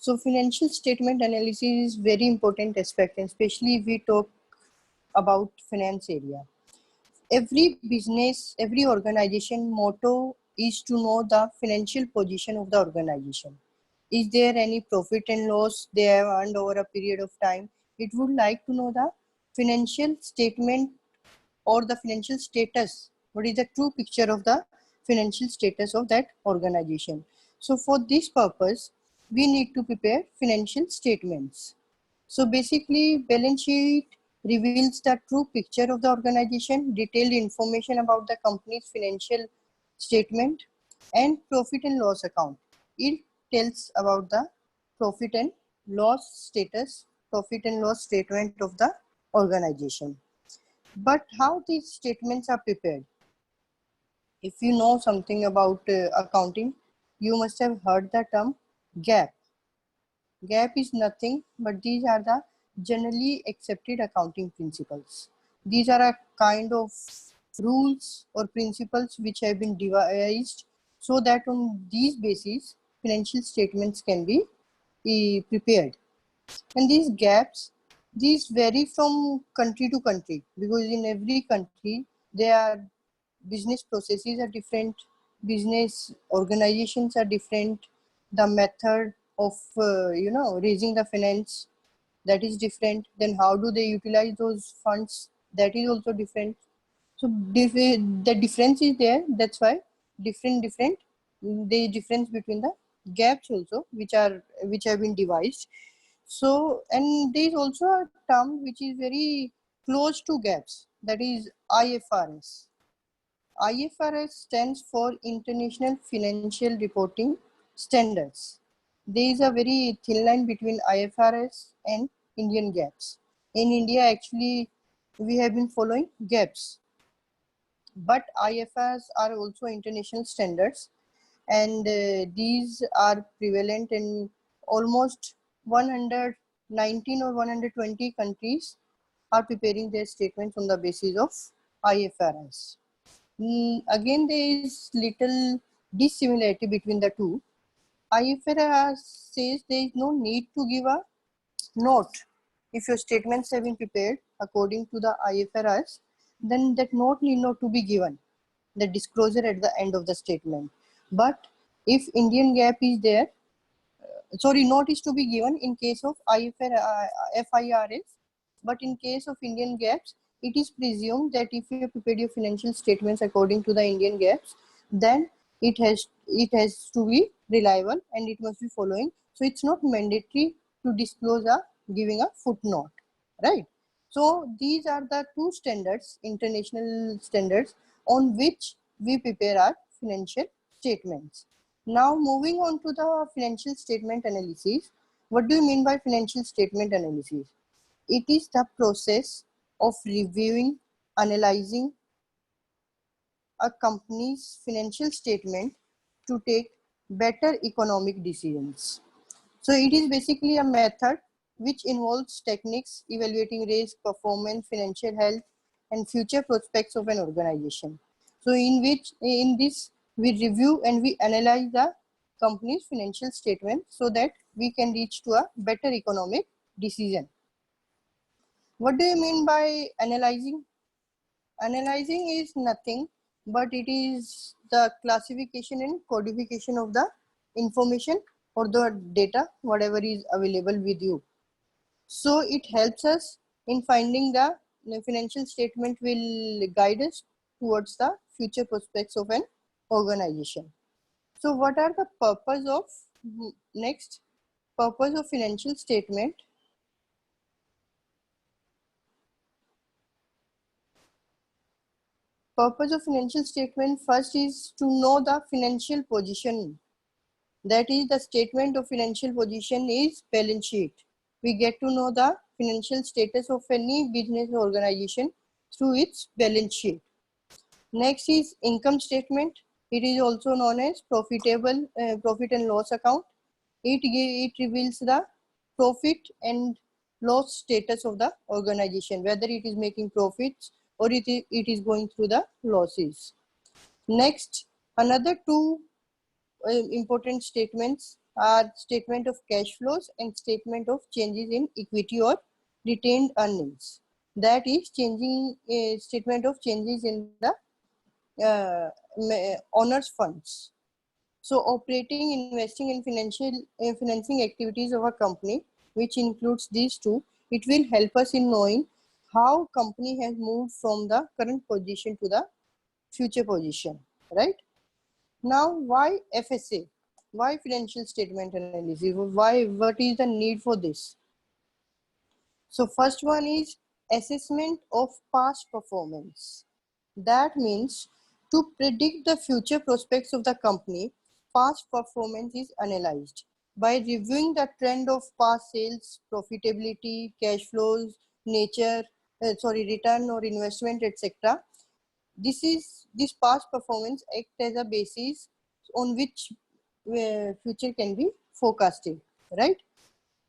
So financial statement analysis is very important aspect, and especially if we talk about finance area. Every business, every organization motto is to know the financial position of the organization. Is there any profit and loss they have earned over a period of time? It would like to know the financial statement or the financial status. What is the true picture of the financial status of that organization? So for this purpose, we need to prepare financial statements. So basically, balance sheet reveals the true picture of the organization, detailed information about the company's financial statement, and profit and loss account. It tells about the profit and loss status, profit and loss statement of the organization. But how these statements are prepared? If you know something about accounting, you must have heard the term GAAP. GAAP is nothing but these are the generally accepted accounting principles. These are a kind of rules or principles which have been devised so that on these basis financial statements can be prepared. And these gaps, these vary from country to country, because in every country there are business processes are different, business organizations are different, the method of raising the finance, that is different. Then how do they utilize those funds, that is also different. So the difference is there. That's why different the difference between the gaps also which have been devised. So, and there is also a term which is very close to gaps, that is IFRS. IFRS stands for International Financial Reporting Standards. There is a very thin line between IFRS and Indian gaps. In India, actually, we have been following gaps, but IFRS are also international standards, and these are prevalent in almost 119 or 120 countries are preparing their statements on the basis of IFRS. Again, there is little dissimilarity between the two. IFRS says there is no need to give a note. If your statements have been prepared according to the IFRS, then that note need not to be given, the disclosure at the end of the statement. But if Indian GAAP is there, note is to be given in case of FIRS, but in case of Indian GAAPs, it is presumed that if you have prepared your financial statements according to the Indian GAAPs, then it has to be reliable and it must be following. So it's not mandatory to disclose giving a footnote, right? So these are the two standards, international standards, on which we prepare our financial statements. Now moving on to the financial statement analysis. What do you mean by financial statement analysis? It is the process of reviewing, analyzing a company's financial statement to take better economic decisions. So it is basically a method which involves techniques evaluating risk, performance, financial health, and future prospects of an organization. So in this we review and we analyze the company's financial statement so that we can reach to a better economic decision. What do you mean by analyzing? Analyzing is nothing but it is the classification and codification of the information or the data, whatever is available with you. So it helps us in finding the financial statement will guide us towards the future prospects of an organization. So what are the purpose of purpose of financial statement? Purpose of financial statement first is to know the financial position. That is, the statement of financial position is balance sheet. We get to know the financial status of any business organization through its balance sheet. Next is income statement. It is also known as profit and loss account. It reveals the profit and loss status of the organization, whether it is making profits or it is going through the losses. Next, another two important statements are statement of cash flows and statement of changes in equity or retained earnings. That is changing statement of changes in the owner's funds. So operating, investing and financing activities of a company, which includes these two, it will help us in knowing how company has moved from the current position to the future position, right? Now, why FSA? Why financial statement analysis? Why? What is the need for this? So first one is assessment of past performance. That means to predict the future prospects of the company, past performance is analyzed by reviewing the trend of past sales, profitability, cash flows, return or investment, etc. This past performance act as a basis on which future can be forecasted, right?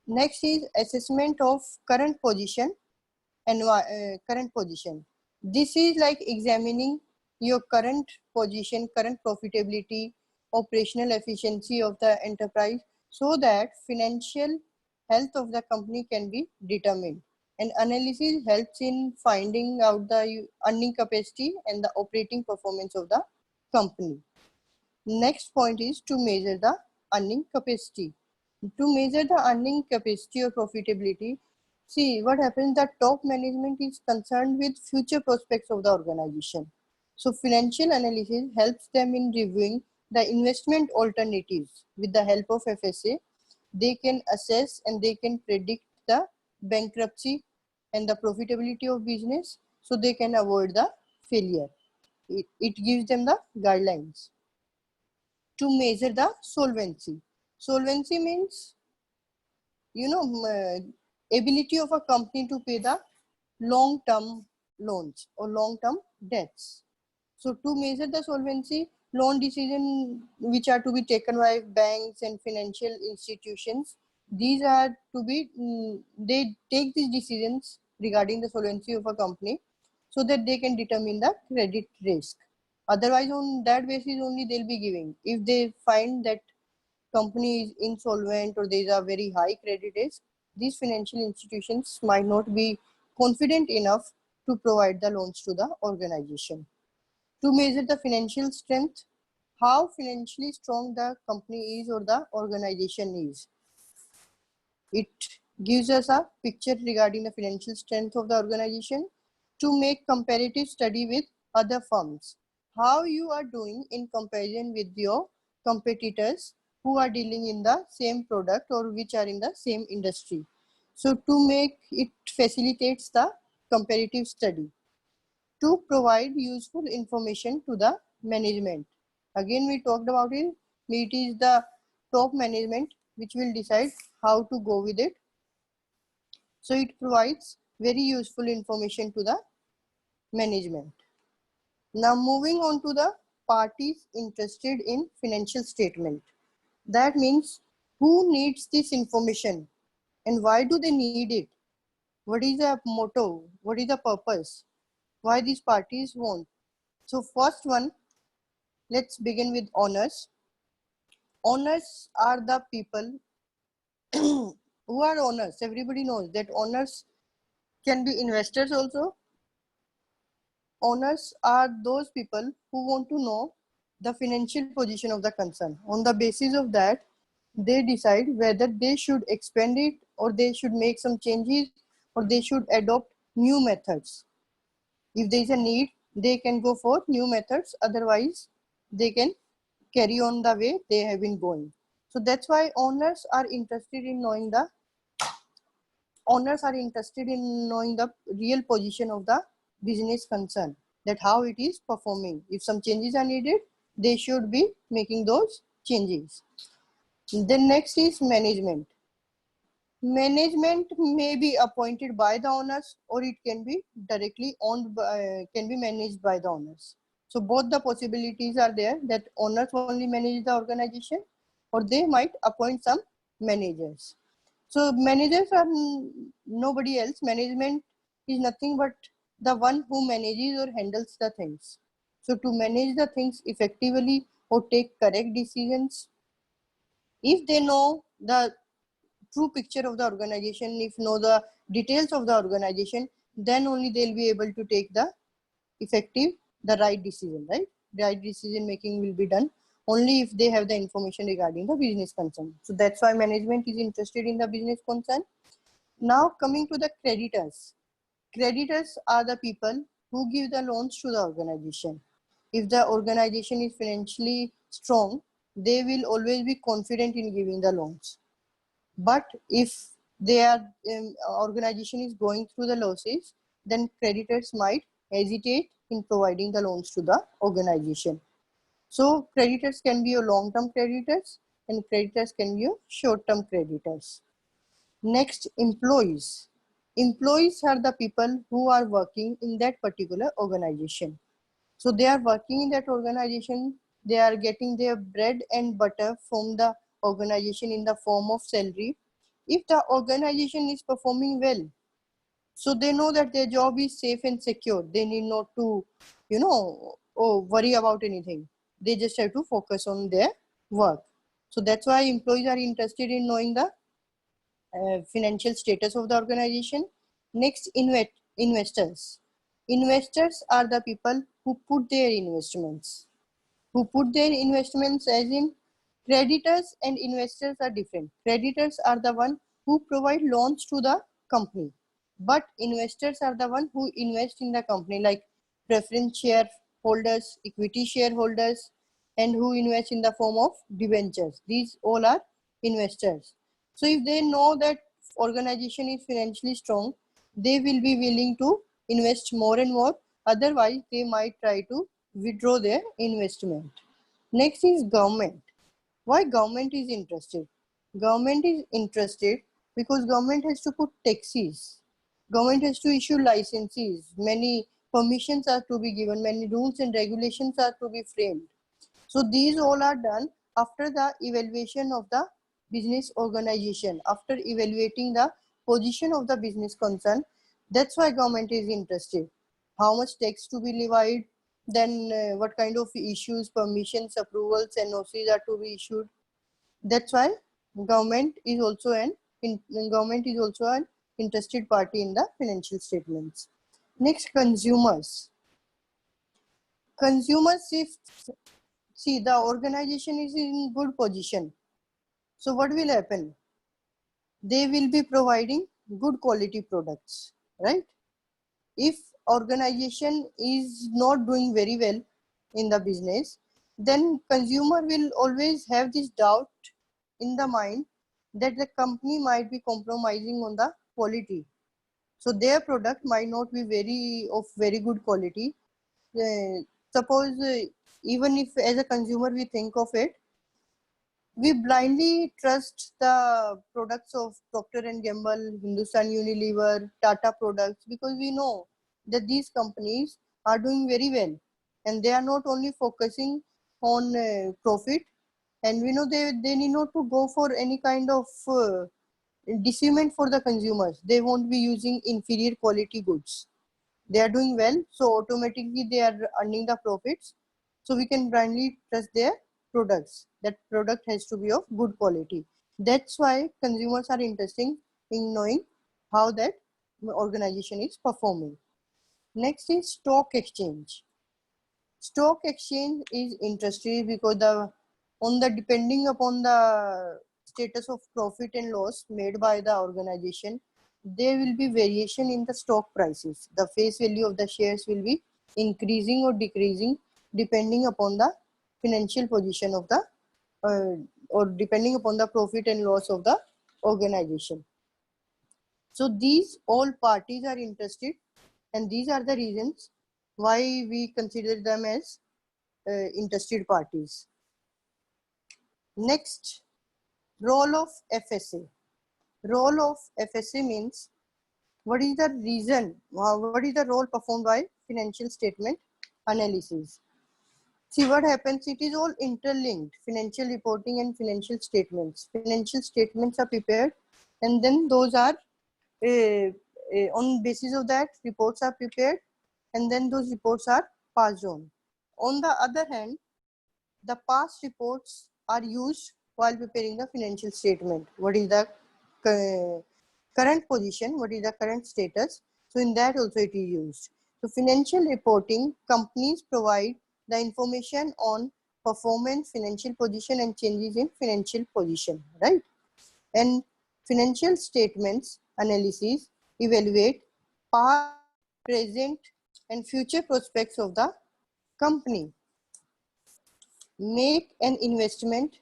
Next is assessment of current position and current position. This is like examining your current position, current profitability, operational efficiency of the enterprise, so that financial health of the company can be determined. And analysis helps in finding out the earning capacity and the operating performance of the company. Next point is to measure the earning capacity. To measure the earning capacity or profitability, see what happens, the top management is concerned with future prospects of the organization. So financial analysis helps them in reviewing the investment alternatives. With the help of FSA, they can assess and they can predict the bankruptcy and the profitability of business, so they can avoid the failure. It gives them the guidelines. To measure the solvency. Solvency means, ability of a company to pay the long-term loans or long-term debts. So to measure the solvency, loan decision which are to be taken by banks and financial institutions, these are to be, they take these decisions regarding the solvency of a company so that they can determine the credit risk. Otherwise, on that basis only they'll be giving. If they find that company is insolvent or there is a very high credit risk, these financial institutions might not be confident enough to provide the loans to the organization. To measure the financial strength, how financially strong the company is or the organization is. It gives us a picture regarding the financial strength of the organization. To make comparative study with other firms, how you are doing in comparison with your competitors who are dealing in the same product or which are in the same industry. So to make it facilitates the comparative study. To provide useful information to the management. Again, we talked about it. It is the top management which will decide how to go with it. So it provides very useful information to the management. Now moving on to the parties interested in financial statement. That means who needs this information and why do they need it? What is the motto? What is the purpose? Why these parties want? So first one, let's begin with owners. Owners are the people who are owners. Everybody knows that owners can be investors also. Owners are those people who want to know the financial position of the concern. On the basis of that, they decide whether they should expand it or they should make some changes or they should adopt new methods. If there is a need, they can go for new methods. Otherwise, they can carry on the way they have been going. So that's why owners are interested in knowing the real position of the business concern, that how it is performing. If some changes are needed, they should be making those changes. Then next is management. Management may be appointed by the owners or it can be directly owned by, can be managed by the owners. So both the possibilities are there, that owners only manage the organization or they might appoint some managers. So managers are nobody else. Management is nothing but the one who manages or handles the things. So to manage the things effectively or take correct decisions, If they know the true picture of the organization, if know the details of the organization, then only they'll be able to take the effective, the right decision, right? Right decision making will be done only if they have the information regarding the business concern. So that's why management is interested in the business concern. Now coming to the creditors. Creditors are the people who give the loans to the organization. If the organization is financially strong, they will always be confident in giving the loans. But if their organization is going through the losses, then creditors might hesitate in providing the loans to the organization. So creditors can be your long-term creditors and creditors can be your short-term creditors. Next, employees. Employees are the people who are working in that particular organization. So they are working in that organization, they are getting their bread and butter from the organization in the form of salary. If the organization is performing well, so they know that their job is safe and secure. They need not to, worry about anything. They just have to focus on their work. So that's why employees are interested in knowing the financial status of the organization. Next, investors. Investors are the people who put their investments. As in, creditors and investors are different. Creditors are the one who provide loans to the company, but investors are the one who invest in the company, like preference shareholders, equity shareholders, and who invest in the form of debentures. These all are investors. So if they know that organization is financially strong, they will be willing to invest more and more. Otherwise, they might try to withdraw their investment. Next is government. Why government is interested? Government is interested because government has to put taxes. Government has to issue licenses. Many permissions are to be given. Many rules and regulations are to be framed. So these all are done after the evaluation of the business organization, after evaluating the position of the business concern. That's why government is interested. How much tax to be levied, then what kind of issues, permissions, approvals, NOCs are to be issued. That's why government is also an interested party in the financial statements. Next, consumers. Consumers, if see the organization is in good position, so what will happen? They will be providing good quality products, right? If organization is not doing very well in the business, then consumer will always have this doubt in the mind that the company might be compromising on the quality. So their product might not be very good quality. Suppose even if as a consumer we think of it, we blindly trust the products of Procter and Gamble, Hindustan Unilever, Tata products, because we know that these companies are doing very well and they are not only focusing on profit, and we know they need not to go for any kind of deceivement for the consumers. They won't be using inferior quality goods. They are doing well, so automatically they are earning the profits. So we can blindly trust their products. That product has to be of good quality. That's why consumers are interested in knowing how that organization is performing. Next is stock exchange. Stock exchange is interesting because depending upon the status of profit and loss made by the organization, there will be variation in the stock prices. The face value of the shares will be increasing or decreasing depending upon the financial position of the or depending upon the profit and loss of the organization. So these all parties are interested, and these are the reasons why we consider them as interested parties. Next, role of FSA. Role of FSA means what is the reason, what is the role performed by financial statement analysis. See what happens, it is all interlinked, financial reporting and financial statements. Financial statements are prepared and then those are on basis of that reports are prepared and then those reports are passed on. On the other hand, the past reports are used while preparing the financial statement. What is the current position? What is the current status? So in that also it is used. So financial reporting, companies provide the information on performance, financial position and changes in financial position, right? And financial statements analysis evaluate past, present and future prospects of the company. Make an investment,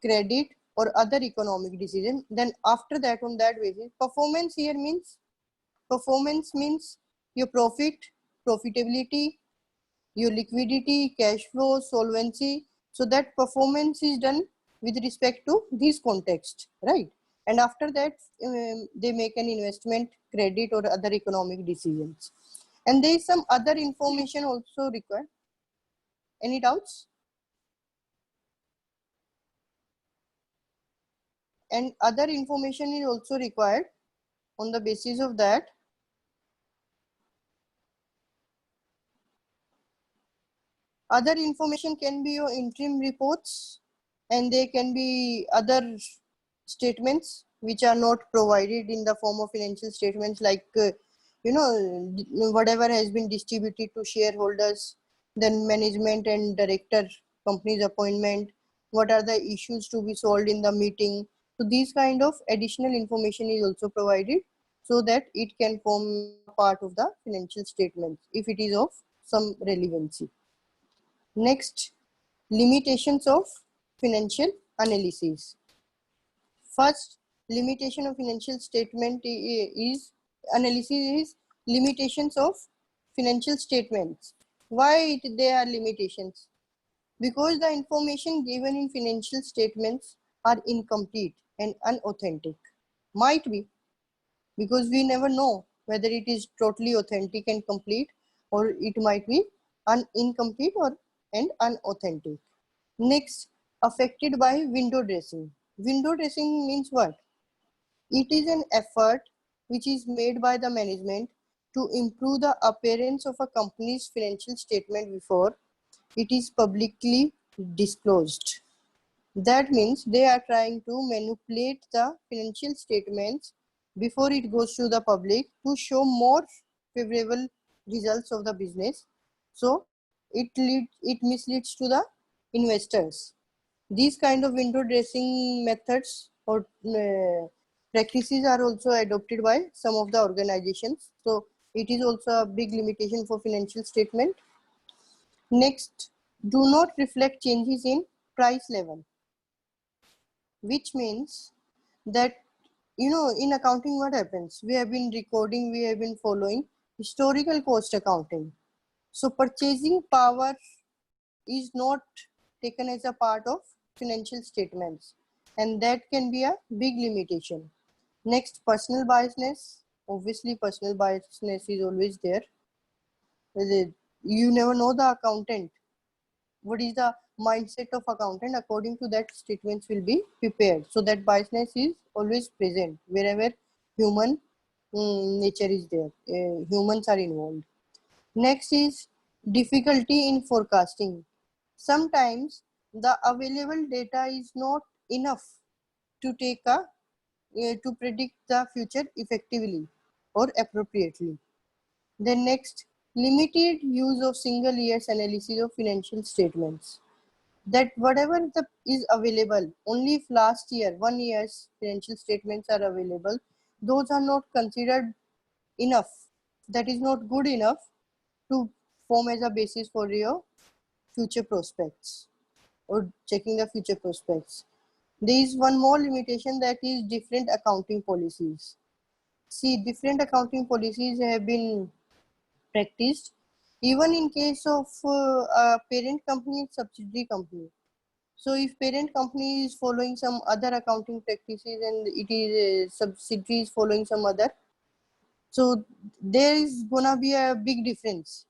credit or other economic decision. Then after that, on that basis, performance here means, performance means your profit, profitability, your liquidity, cash flow, solvency. So that performance is done with respect to this context, right? And after that, they make an investment, credit or other economic decisions. And there is some other information also required. Any doubts? And other information is also required. On the basis of that, other information can be your interim reports, and there can be other statements which are not provided in the form of financial statements, like whatever has been distributed to shareholders, then management and director, company's appointment, what are the issues to be solved in the meeting. So these kind of additional information is also provided so that it can form part of the financial statements if it is of some relevancy. Next, limitations of financial analysis. First, limitation of financial statement is analysis is limitations of financial statements. Why there are limitations? Because the information given in financial statements are incomplete and unauthentic. Might be, because we never know whether it is totally authentic and complete, or it might be incomplete or and unauthentic. Next, affected by window dressing. Window dressing means what? It is an effort which is made by the management to improve the appearance of a company's financial statement before it is publicly disclosed. That means they are trying to manipulate the financial statements before it goes to the public to show more favorable results of the business. So it misleads to the investors. These kind of window dressing methods or practices are also adopted by some of the organizations. So it is also a big limitation for financial statement. Next, do not reflect changes in price level, which means that, in accounting what happens, we have been recording, we have been following historical cost accounting. So purchasing power is not taken as a part of financial statements, and that can be a big limitation. Next, personal biasness. Obviously personal biasness is always there. You never know the accountant, what is the mindset of accountant. According to that, statements will be prepared. So that biasness is always present wherever human nature is there, humans are involved. Next is difficulty in forecasting. Sometimes the available data is not enough to take a to predict the future effectively or appropriately. Then next, limited use of single year's analysis of financial statements. That whatever is available, only if last year, 1 year's financial statements are available, those are not considered enough. That is not good enough to form as a basis for your future prospects or checking the future prospects. There is one more limitation, that is different accounting policies. See, different accounting policies have been practiced even in case of a parent company and subsidiary company. So if parent company is following some other accounting practices and it is subsidiaries following some other, so there is gonna be a big difference.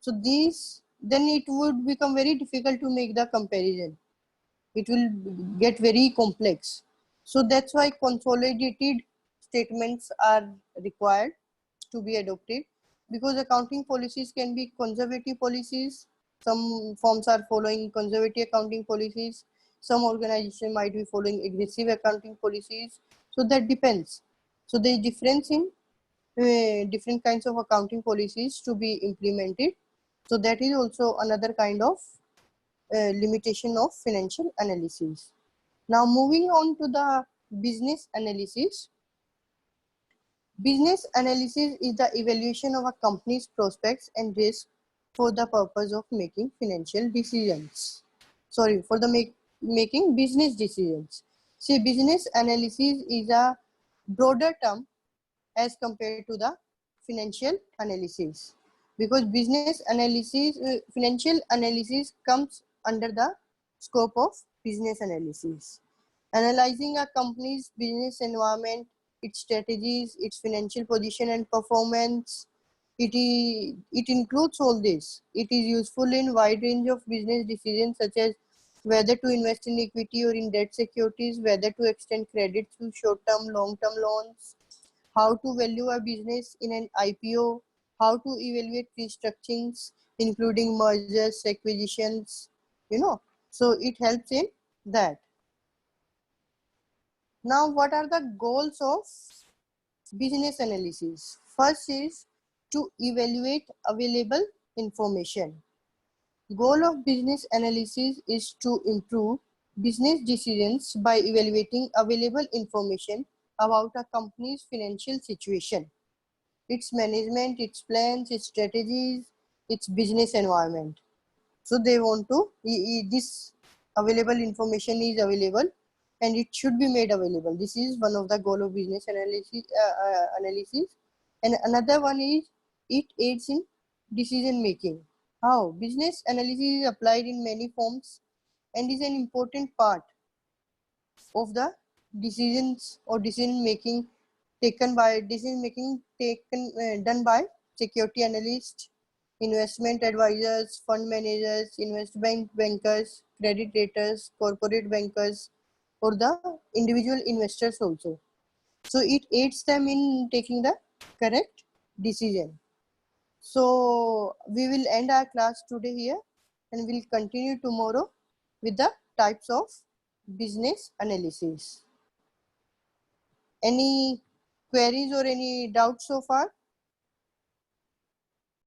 So these, then it would become very difficult to make the comparison. It will get very complex. So that's why consolidated statements are required to be adopted, because accounting policies can be conservative policies. Some firms are following conservative accounting policies. Some organization might be following aggressive accounting policies. So that depends. So there is difference in different kinds of accounting policies to be implemented. So that is also another kind of limitation of financial analysis. Now moving on to the business analysis. Business analysis is the evaluation of a company's prospects and risks for the purpose of making financial decisions. Sorry, for the making business decisions. See, business analysis is a broader term as compared to the financial analysis, because business analysis, financial analysis comes under the scope of business analysis. Analyzing a company's business environment, its strategies, its financial position and performance. It includes all this. It is useful in wide range of business decisions such as whether to invest in equity or in debt securities, whether to extend credit through short-term, long-term loans, how to value a business in an IPO, how to evaluate restructurings, including mergers, acquisitions, you know. So it helps in that. Now, what are the goals of business analysis? First is to evaluate available information. Goal of business analysis is to improve business decisions by evaluating available information about a company's financial situation, its management, its plans, its strategies, its business environment. So they want to, this available information is available and it should be made available. This is one of the goal of business analysis. And another one is it aids in decision making. How? Business analysis is applied in many forms and is an important part of the decisions or decision making done by security analysts, investment advisors, fund managers, investment bankers, credit raters, corporate bankers, or the individual investors also. So it aids them in taking the correct decision. So we will end our class today here and we'll continue tomorrow with the types of business analysis. Any queries or any doubts so far?